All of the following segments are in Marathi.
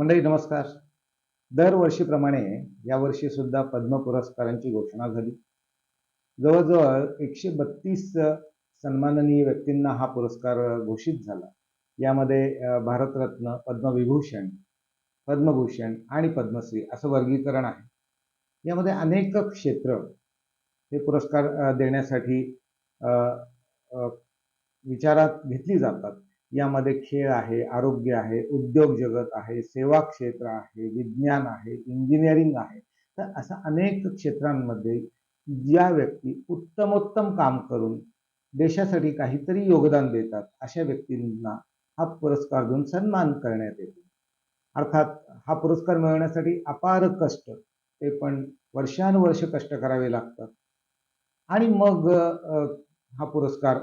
मंडळी नमस्कार. दरवर्षीप्रमाणे यावर्षी सुद्धा पद्म पुरस्कारांची घोषणा झाली. जवळजवळ 132 सन्माननीय व्यक्तींना हा पुरस्कार घोषित झाला. यामध्ये भारतरत्न, पद्मविभूषण, पद्मभूषण आणि पद्मश्री असं वर्गीकरण आहे. यामध्ये अनेक क्षेत्र हे पुरस्कार देण्यासाठी विचारात घेतली जातात. यामध्ये खेळ आहे, आरोग्य आहे, उद्योग जगत आहे, सेवा क्षेत्र आहे, विज्ञान आहे, इंजिनिअरिंग आहे. तर अशा अनेक क्षेत्रांमध्ये ज्या व्यक्ती उत्तमोत्तम काम करून देशासाठी काहीतरी योगदान देतात अशा व्यक्तींना हा पुरस्कार देऊन सन्मान करण्यात येतो. अर्थात हा पुरस्कार मिळवण्यासाठी अपार कष्ट, ते पण वर्षानुवर्ष कष्ट करावे लागतात आणि मग हा पुरस्कार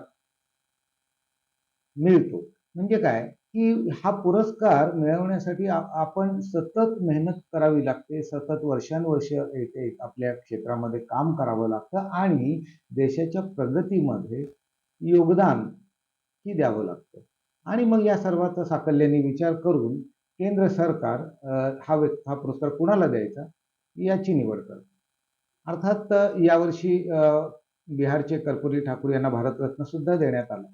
मिळतो. म्हणजे काय की हा पुरस्कार मिळवण्यासाठी आपण सतत मेहनत करावी लागते, सतत वर्षानुवर्ष एक आपल्या क्षेत्रामध्ये काम करावं लागतं आणि देशाच्या प्रगतीमध्ये योगदान ही द्यावं लागतं. आणि मग या सर्वाचा साकल्याने विचार करून केंद्र सरकार हा पुरस्कार कुणाला द्यायचा याची निवड करतं. अर्थात यावर्षी बिहारचे कर्पूरी ठाकूर यांना भारतरत्न सुद्धा देण्यात आला.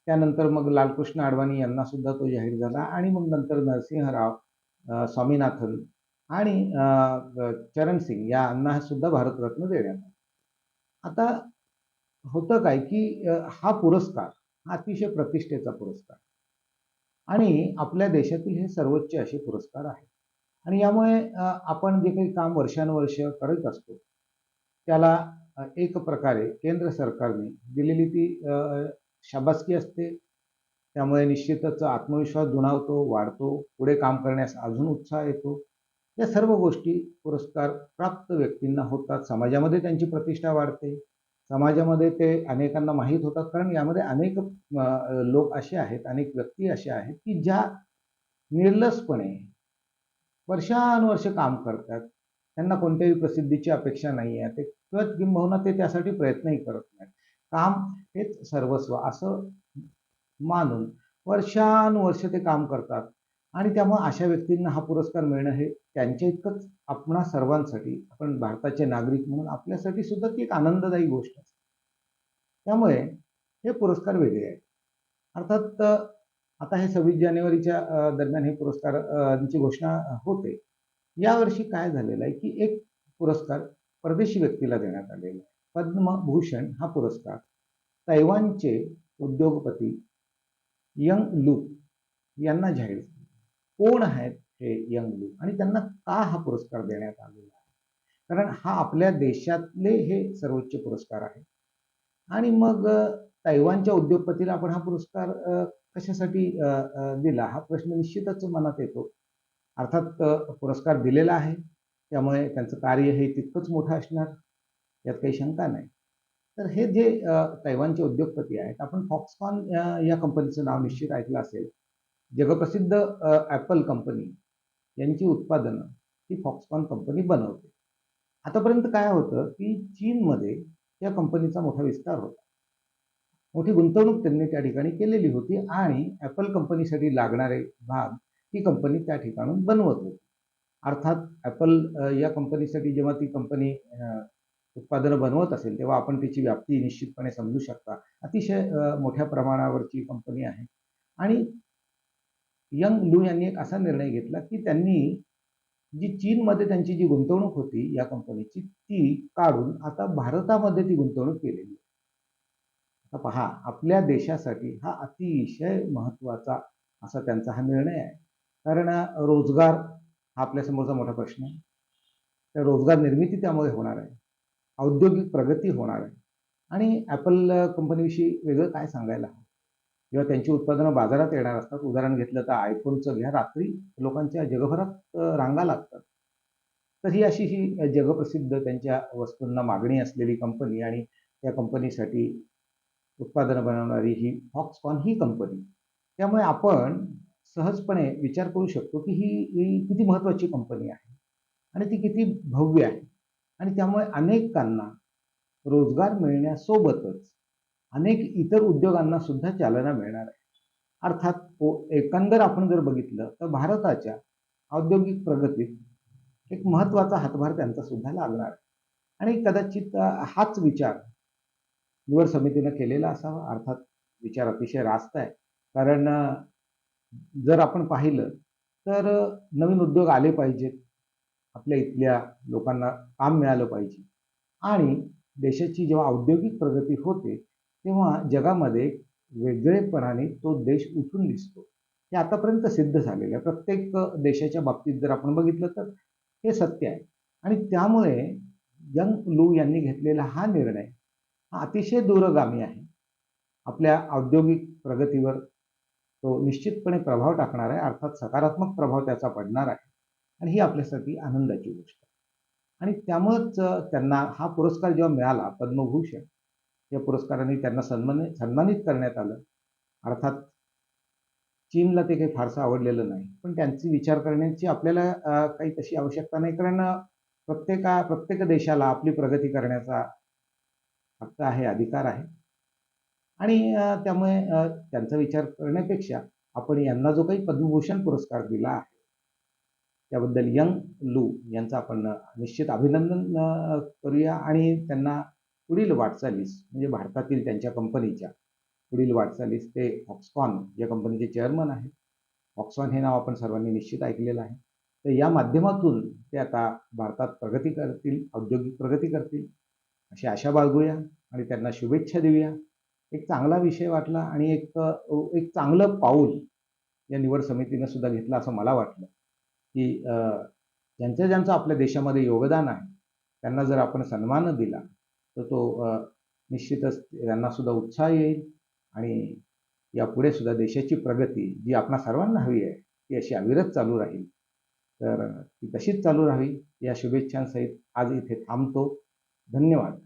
त्यानंतर मग लालकृष्ण अडवाणी यांना सुद्धा तो जाहीर झाला आणि मग नंतर नरसिंहराव, स्वामीनाथन आणि चरण सिंग यांना सुद्धा भारतरत्न देण्यात आला. आता होतं काय की हा पुरस्कार हा अतिशय प्रतिष्ठेचा पुरस्कार आणि आपल्या देशातील हे सर्वोच्च असे पुरस्कार आहेत आणि यामुळे आपण जे काही काम वर्षानुवर्ष करत असतो त्याला एक प्रकारे केंद्र सरकारने दिलेली ती शाबासकी असते. त्यामुळे निश्चितच आत्मविश्वास दुणावतो, वाढतो, पुढे काम करण्यास अजून उत्साह येतो. या सर्व गोष्टी पुरस्कार प्राप्त व्यक्तींना होतात. समाजामध्ये त्यांची प्रतिष्ठा वाढते, समाजामध्ये ते अनेकांना माहीत होतात. कारण यामध्ये अनेक लोक असे आहेत, अनेक व्यक्ती अशा आहेत की ज्या निर्लसपणे वर्षानुवर्ष काम करतात. त्यांना कोणत्याही प्रसिद्धीची अपेक्षा नाही आहे, ते किंबहुना ते त्यासाठी प्रयत्नही करत नाहीत. काम हेच सर्वस्व असं मानून वर्षानुवर्ष ते काम करतात आणि त्यामुळे अशा व्यक्तींना हा पुरस्कार मिळणं हे त्यांच्या इतकंच आपणा सर्वांसाठी, आपण भारताचे नागरिक म्हणून आपल्यासाठी सुद्धा ती एक आनंददायी गोष्ट असते. त्यामुळे हे पुरस्कार वेगळे आहेत. अर्थात आता हे 26 जानेवारीच्या दरम्यान हे पुरस्कारांची घोषणा होते. यावर्षी काय झालेलं आहे की एक पुरस्कार परदेशी व्यक्तीला देण्यात आलेला आहे. पद्मभूषण हा पुरस्कार तैवानचे उद्योगपती यंग लू यांना जाहीर झाला. कोण आहेत हे यंग लू आणि त्यांना का हा पुरस्कार देण्यात आलेला आहे? कारण हा आपल्या देशातले हे सर्वोच्च पुरस्कार आहे आणि मग तैवानच्या उद्योगपतीला आपण हा पुरस्कार कशासाठी दिला हा प्रश्न निश्चितच मनात येतो. अर्थात पुरस्कार दिलेला आहे त्यामुळे त्यांचं कार्य हे तितकंच मोठं असणार, यात काही शंका नाही. तर हे जे तैवानचे उद्योगपती आहेत, आपण फॉक्सकॉन या कंपनीचं नाव निश्चित ऐकलं असेल. जगप्रसिद्ध ॲपल कंपनी यांची उत्पादनं ही फॉक्सकॉन कंपनी बनवते. आतापर्यंत काय होतं की चीनमध्ये या कंपनीचा मोठा विस्तार होता, मोठी गुंतवणूक त्यांनी त्या ठिकाणी केलेली होती आणि ॲपल कंपनीसाठी लागणारे भाग ती कंपनी त्या ठिकाणून बनवत होती. अर्थात ॲपल या कंपनीसाठी जेव्हा ती कंपनी उत्पादनं बनवत असेल तेव्हा आपण त्याची व्याप्ती निश्चितपणे समजू शकता. अतिशय मोठ्या प्रमाणावरची कंपनी आहे आणि यंग लू यांनी एक असा निर्णय घेतला की त्यांनी जी चीनमध्ये त्यांची जी गुंतवणूक होती या कंपनीची ती काढून आता भारतामध्ये ती गुंतवणूक केलेली. आता पहा, आपल्या देशासाठी हा अतिशय महत्त्वाचा असा त्यांचा हा निर्णय आहे. कारण रोजगार हा आपल्यासमोरचा मोठा प्रश्न आहे. तर रोजगार निर्मिती त्यामुळे होणार आहे, औद्योगिक प्रगती होणार आहे आणि ॲपल कंपनीविषयी वेगळं काय सांगायला हवं. जेव्हा त्यांची उत्पादनं बाजारात येणार असतात, उदाहरण घेतलं तर आयफोनचं घ्या, रात्री लोकांच्या जगभरात रांगा लागतात. तर ही अशी ही जगप्रसिद्ध त्यांच्या वस्तूंना मागणी असलेली कंपनी आणि त्या कंपनीसाठी उत्पादनं बनवणारी ही फॉक्सकॉन ही कंपनी. त्यामुळे आपण सहजपणे विचार करू शकतो की ही किती महत्त्वाची कंपनी आहे आणि ती किती भव्य आहे आणि त्यामुळे अनेकांना रोजगार मिळण्यासोबतच अनेक इतर उद्योगांना सुद्धा चालना मिळणार आहे. अर्थात एकंदर आपण जर बघितलं तर भारताच्या औद्योगिक प्रगतीत एक महत्त्वाचा हातभार त्यांचा सुद्धा लागणार आहे. आणि कदाचित हाच विचार निवड समितीनं केलेला असावा. अर्थात विचार अतिशय रास्त आहे. कारण जर आपण पाहिलं तर नवीन उद्योग आले पाहिजेत. आपल्या इथल्या लोकांना काम मिळालं पाहिजे आणि देशाची जेव्हा औद्योगिक प्रगती होते, तेव्हा जगामध्ये वेगळेपणाने तो देश उठून दिसतो. हे आतापर्यंत सिद्ध झालेलं आहे. प्रत्येक देशाच्या बाबतीत जर आपण बघितलं तर हे सत्य आहे. आणि त्यामुळे यंग लू यांनी घेतलेला हा निर्णय हा अतिशय दूरगामी आहे. आपल्या औद्योगिक प्रगतीवर तो निश्चितपणे प्रभाव टाकणार आहे. अर्थात सकारात्मक प्रभाव त्याचा पडणार आहे आणि ही आपल्यासाठी आनंदाची गोष्ट आहे. आणि त्यामुळंच त्यांना हा पुरस्कार जेव्हा मिळाला पद्मभूषण, या पुरस्काराने त्यांना सन्मानित करण्यात आलं. अर्थात चीनला ते काही फारसं आवडलेलं नाही, पण त्यांची विचार करण्याची आपल्याला काही तशी आवश्यकता नाही. कारण प्रत्येक देशाला आपली प्रगती करण्याचा हक्क आहे, अधिकार आहे. आणि त्यामुळे त्यांचा विचार करण्यापेक्षा आपण यांना जो काही पद्मभूषण पुरस्कार दिला आहे त्याबद्दल यंग लू यांचं आपण निश्चित अभिनंदन करूया आणि त्यांना पुढील वाटचालीस म्हणजे भारतातील त्यांच्या कंपनीच्या पुढील वाटचालीस ते फॉक्सकॉन या कंपनीचे चेअरमन आहेत. फॉक्सकॉन हे नाव आपण सर्वांनी निश्चित ऐकलेलं आहे. तर या माध्यमातून ते आता भारतात प्रगती करतील, औद्योगिक प्रगती करतील अशी आशा बाळगूया आणि त्यांना शुभेच्छा देऊया. एक चांगला विषय वाटला आणि एक चांगलं पाऊल या निवड समितीनं सुद्धा घेतलं असं मला वाटलं, की ज्यांचं आपल्या देशामध्ये योगदान आहे त्यांना जर आपण सन्मान दिला तर तो निश्चितच त्यांना सुद्धा उत्साह येईल आणि यापुढे सुद्धा देशाची प्रगती जी आपणा सर्वांना हवी आहे ती अशी अविरत चालू राहील. तर ती तशीच चालू राहावी या शुभेच्छांसहित आज इथे थांबतो. धन्यवाद.